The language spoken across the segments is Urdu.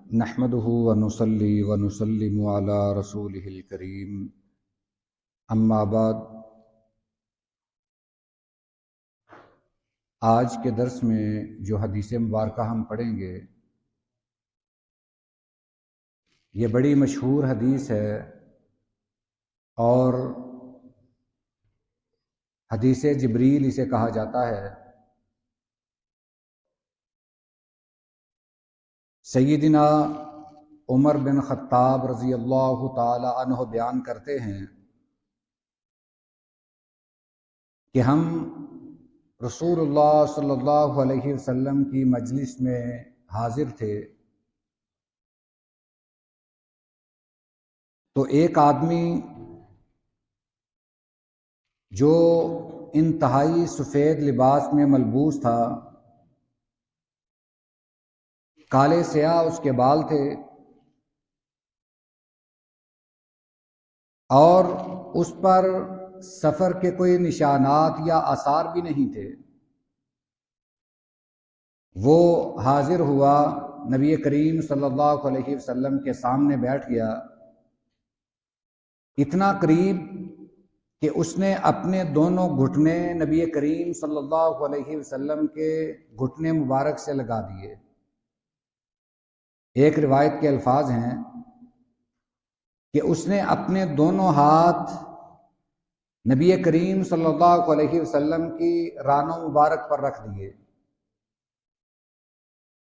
نحمده ونصلي ونسلم على رسوله الكريم اما بعد۔ آج کے درس میں جو حدیث مبارکہ ہم پڑھیں گے یہ بڑی مشہور حدیث ہے اور حدیث جبریل اسے کہا جاتا ہے۔ سیدنا عمر بن خطاب رضی اللہ تعالی عنہ بیان کرتے ہیں کہ ہم رسول اللہ صلی اللہ علیہ وسلم کی مجلس میں حاضر تھے تو ایک آدمی جو انتہائی سفید لباس میں ملبوس تھا، کالے سیاہ اس کے بال تھے اور اس پر سفر کے کوئی نشانات یا آثار بھی نہیں تھے۔ وہ حاضر ہوا، نبی کریم صلی اللہ علیہ وسلم کے سامنے بیٹھ گیا، اتنا قریب کہ اس نے اپنے دونوں گھٹنے نبی کریم صلی اللہ علیہ وسلم کے گھٹنے مبارک سے لگا دیے۔ ایک روایت کے الفاظ ہیں کہ اس نے اپنے دونوں ہاتھ نبی کریم صلی اللہ علیہ وسلم کی رانوں مبارک پر رکھ دیے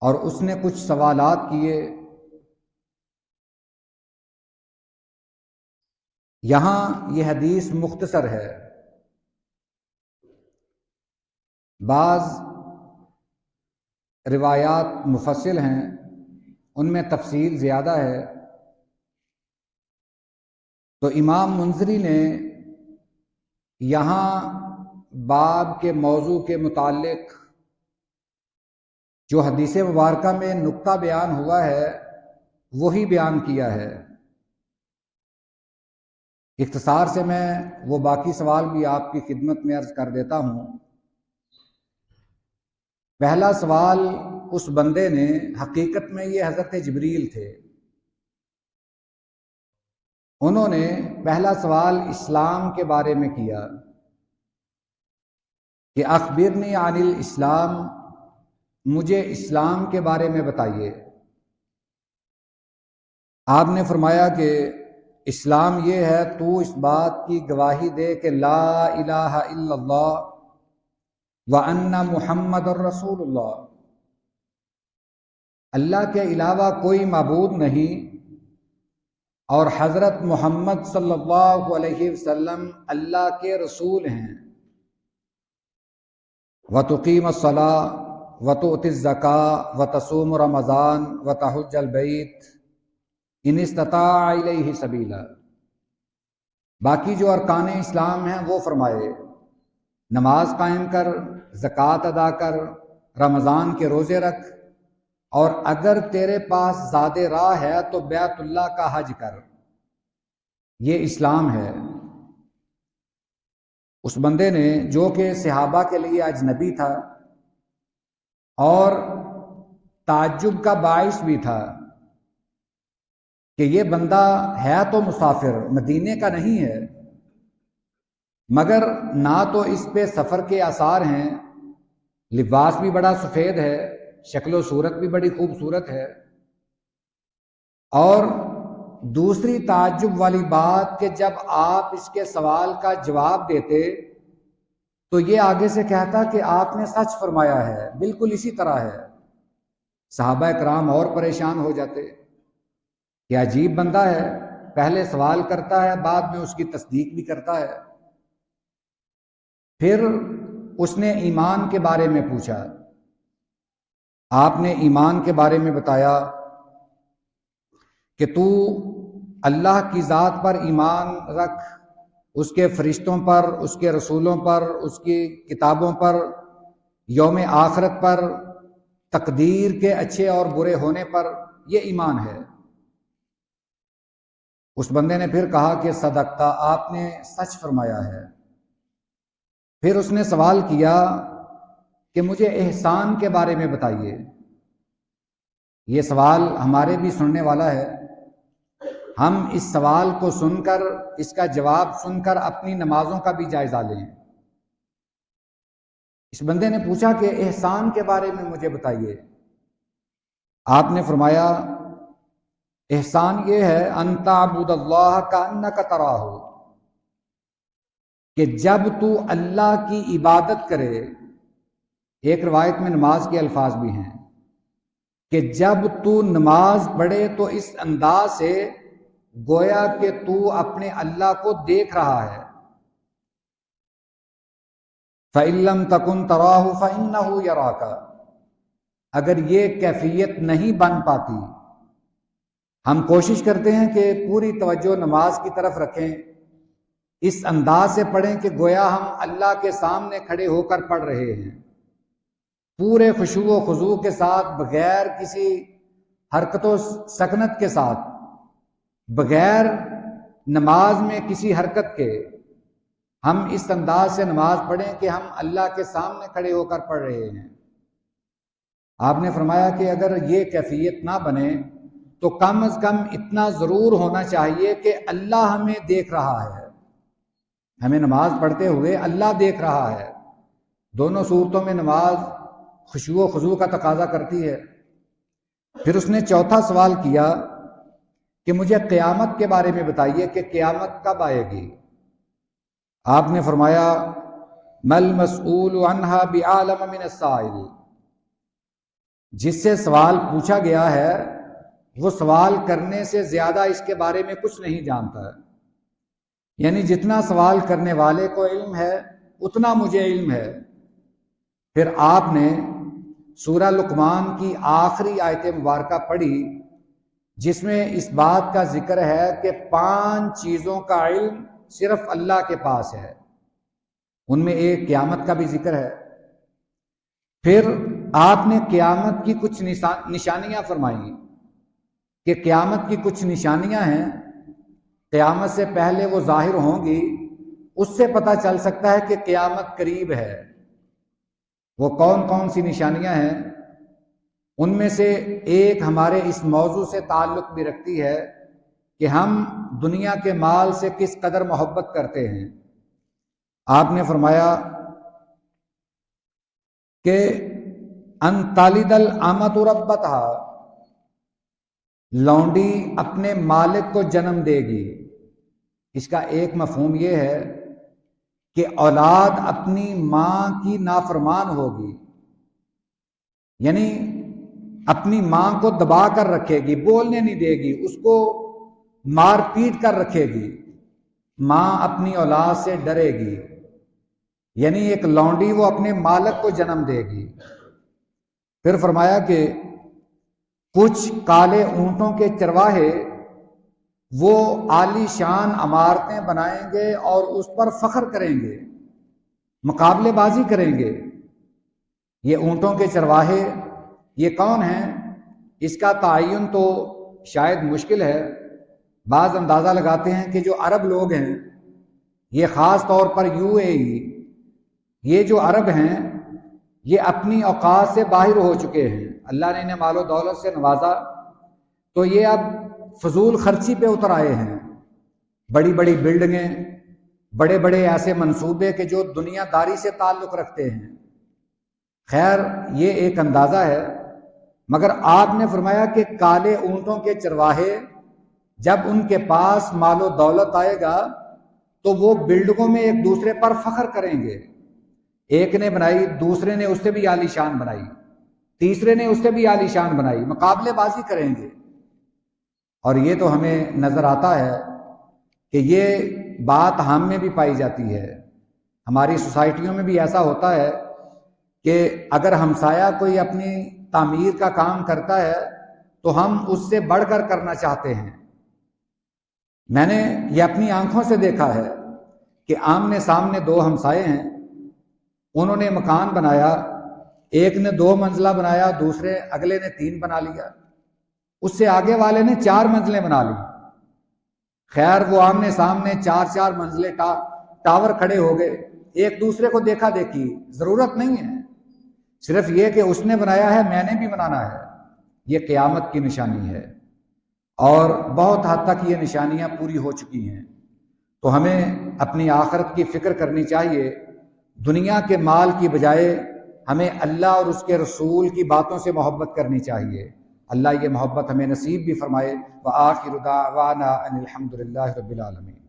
اور اس نے کچھ سوالات کیے۔ یہاں یہ حدیث مختصر ہے، بعض روایات مفصل ہیں، ان میں تفصیل زیادہ ہے۔ تو امام منذری نے یہاں باب کے موضوع کے متعلق جو حدیث مبارکہ میں نقطہ بیان ہوا ہے وہی بیان کیا ہے۔ اختصار سے میں وہ باقی سوال بھی آپ کی خدمت میں عرض کر دیتا ہوں۔ پہلا سوال اس بندے نے، حقیقت میں یہ حضرت جبریل تھے، انہوں نے پہلا سوال اسلام کے بارے میں کیا کہ اخبرنی عن الاسلام، مجھے اسلام کے بارے میں بتائیے۔ آپ نے فرمایا کہ اسلام یہ ہے تو اس بات کی گواہی دے کہ لا الہ الا اللہ وان محمد الرسول اللہ، اللہ کے علاوہ کوئی معبود نہیں اور حضرت محمد صلی اللہ علیہ وسلم اللہ کے رسول ہیں۔ وَتُقِيمَ الصَّلَاةَ وَتُؤْتِي الزَّكَاةَ وَتَصُومُ رمضان وَتَحُجَّ الْبَيْتَ ان استطاع الیہ سبیلا۔ باقی جو ارکان اسلام ہیں وہ فرمائے، نماز قائم کر، زکوٰۃ ادا کر، رمضان کے روزے رکھ، اور اگر تیرے پاس زاد راہ ہے تو بیت اللہ کا حج کر۔ یہ اسلام ہے۔ اس بندے نے، جو کہ صحابہ کے لیے اجنبی تھا اور تعجب کا باعث بھی تھا کہ یہ بندہ ہے تو مسافر، مدینے کا نہیں ہے، مگر نہ تو اس پہ سفر کے آثار ہیں، لباس بھی بڑا سفید ہے، شکل و صورت بھی بڑی خوبصورت ہے، اور دوسری تعجب والی بات کہ جب آپ اس کے سوال کا جواب دیتے تو یہ آگے سے کہتا کہ آپ نے سچ فرمایا ہے، بالکل اسی طرح ہے۔ صحابہ کرام اور پریشان ہو جاتے کہ عجیب بندہ ہے، پہلے سوال کرتا ہے، بعد میں اس کی تصدیق بھی کرتا ہے۔ پھر اس نے ایمان کے بارے میں پوچھا، آپ نے ایمان کے بارے میں بتایا کہ تو اللہ کی ذات پر ایمان رکھ، اس کے فرشتوں پر، اس کے رسولوں پر، اس کی کتابوں پر، یوم آخرت پر، تقدیر کے اچھے اور برے ہونے پر، یہ ایمان ہے۔ اس بندے نے پھر کہا کہ صدقتا، آپ نے سچ فرمایا ہے۔ پھر اس نے سوال کیا کہ مجھے احسان کے بارے میں بتائیے۔ یہ سوال ہمارے بھی سننے والا ہے، ہم اس سوال کو سن کر، اس کا جواب سن کر اپنی نمازوں کا بھی جائزہ لیں۔ اس بندے نے پوچھا کہ احسان کے بارے میں مجھے بتائیے۔ آپ نے فرمایا احسان یہ ہے ان تعبد اللہ کأنک تراہ، کہ جب تو اللہ کی عبادت کرے، ایک روایت میں نماز کے الفاظ بھی ہیں کہ جب تو نماز پڑھے تو اس انداز سے گویا کہ تو اپنے اللہ کو دیکھ رہا ہے۔ فَإِن لَّمْ تَكُن تَرَاهُ فَإِنَّهُ يَرَاكَ، اگر یہ کیفیت نہیں بن پاتی، ہم کوشش کرتے ہیں کہ پوری توجہ نماز کی طرف رکھیں، اس انداز سے پڑھیں کہ گویا ہم اللہ کے سامنے کھڑے ہو کر پڑھ رہے ہیں، پورے خشوع و خضوع کے ساتھ، بغیر کسی حرکت و سکنت کے ساتھ، بغیر نماز میں حرکت کے، ہم اس انداز سے نماز پڑھیں کہ ہم اللہ کے سامنے کھڑے ہو کر پڑھ رہے ہیں۔ آپ نے فرمایا کہ اگر یہ کیفیت نہ بنے تو کم از کم اتنا ضرور ہونا چاہیے کہ اللہ ہمیں دیکھ رہا ہے، ہمیں نماز پڑھتے ہوئے اللہ دیکھ رہا ہے۔ دونوں صورتوں میں نماز خشوع و خضوع کا تقاضا کرتی ہے۔ پھر اس نے چوتھا سوال کیا کہ مجھے قیامت کے بارے میں بتائیے کہ قیامت کب آئے گی؟ آپ نے فرمایا مل مسئول عنہا بعالم من السائل، جس سے سوال پوچھا گیا ہے وہ سوال کرنے سے زیادہ اس کے بارے میں کچھ نہیں جانتا ہے، یعنی جتنا سوال کرنے والے کو علم ہے اتنا مجھے علم ہے۔ پھر آپ نے سورہ لقمان کی آخری آیت مبارکہ پڑھی جس میں اس بات کا ذکر ہے کہ 5 چیزوں کا علم صرف اللہ کے پاس ہے، ان میں ایک قیامت کا بھی ذکر ہے۔ پھر آپ نے قیامت کی کچھ نشانیاں فرمائیں کہ قیامت کی کچھ نشانیاں ہیں، قیامت سے پہلے وہ ظاہر ہوں گی، اس سے پتہ چل سکتا ہے کہ قیامت قریب ہے۔ وہ کون کون سی نشانیاں ہیں؟ ان میں سے ایک ہمارے اس موضوع سے تعلق بھی رکھتی ہے کہ ہم دنیا کے مال سے کس قدر محبت کرتے ہیں۔ آپ نے فرمایا کہ ان تالد الامۃ ربتہا، لونڈی اپنے مالک کو جنم دے گی۔ اس کا ایک مفہوم یہ ہے کہ اولاد اپنی ماں کی نافرمان ہوگی، یعنی اپنی ماں کو دبا کر رکھے گی، بولنے نہیں دے گی، اس کو مار پیٹ کر رکھے گی۔ ماں اپنی اولاد سے ڈرے گی، یعنی ایک لونڈی وہ اپنے مالک کو جنم دے گی۔ پھر فرمایا کہ کچھ کالے اونٹوں کے چرواہے وہ عالی شان عمارتیں بنائیں گے اور اس پر فخر کریں گے، مقابلے بازی کریں گے۔ یہ اونٹوں کے چرواہے یہ کون ہیں؟ اس کا تعین تو شاید مشکل ہے، بعض اندازہ لگاتے ہیں کہ جو عرب لوگ ہیں، یہ خاص طور پر UAE، یہ جو عرب ہیں یہ اپنی اوقات سے باہر ہو چکے ہیں، اللہ نے انہیں مال و دولت سے نوازا تو یہ اب فضول خرچی پہ اتر آئے ہیں، بڑی بڑی بلڈنگیں، بڑے بڑے ایسے منصوبے کہ جو دنیا داری سے تعلق رکھتے ہیں۔ خیر یہ ایک اندازہ ہے، مگر آپ نے فرمایا کہ کالے اونٹوں کے چرواہے جب ان کے پاس مال و دولت آئے گا تو وہ بلڈنگوں میں ایک دوسرے پر فخر کریں گے، ایک نے بنائی دوسرے نے اس سے بھی عالی شان بنائی، تیسرے نے اس سے بھی عالی شان بنائی، مقابلے بازی کریں گے۔ اور یہ تو ہمیں نظر آتا ہے کہ یہ بات ہم میں بھی پائی جاتی ہے، ہماری سوسائٹیوں میں بھی ایسا ہوتا ہے کہ اگر ہمسایہ کوئی اپنی تعمیر کا کام کرتا ہے تو ہم اس سے بڑھ کر کرنا چاہتے ہیں۔ میں نے یہ اپنی آنکھوں سے دیکھا ہے کہ آمنے سامنے 2 ہمسائے ہیں، انہوں نے مکان بنایا، ایک نے 2 منزلہ بنایا، دوسرے اگلے نے 3 بنا لیا، اس سے آگے والے نے 4 منزلیں بنا لی۔ خیر وہ آمنے سامنے 4 منزلیں ٹاور کھڑے ہو گئے، ایک دوسرے کو دیکھا دیکھی، ضرورت نہیں ہے، صرف یہ کہ اس نے بنایا ہے میں نے بھی بنانا ہے۔ یہ قیامت کی نشانی ہے، اور بہت حد تک یہ نشانیاں پوری ہو چکی ہیں۔ تو ہمیں اپنی آخرت کی فکر کرنی چاہیے، دنیا کے مال کی بجائے ہمیں اللہ اور اس کے رسول کی باتوں سے محبت کرنی چاہیے۔ اللہ یہ محبت ہمیں نصیب بھی فرمائے۔ وآخر دعوانا ان الحمد للہ رب العالمین۔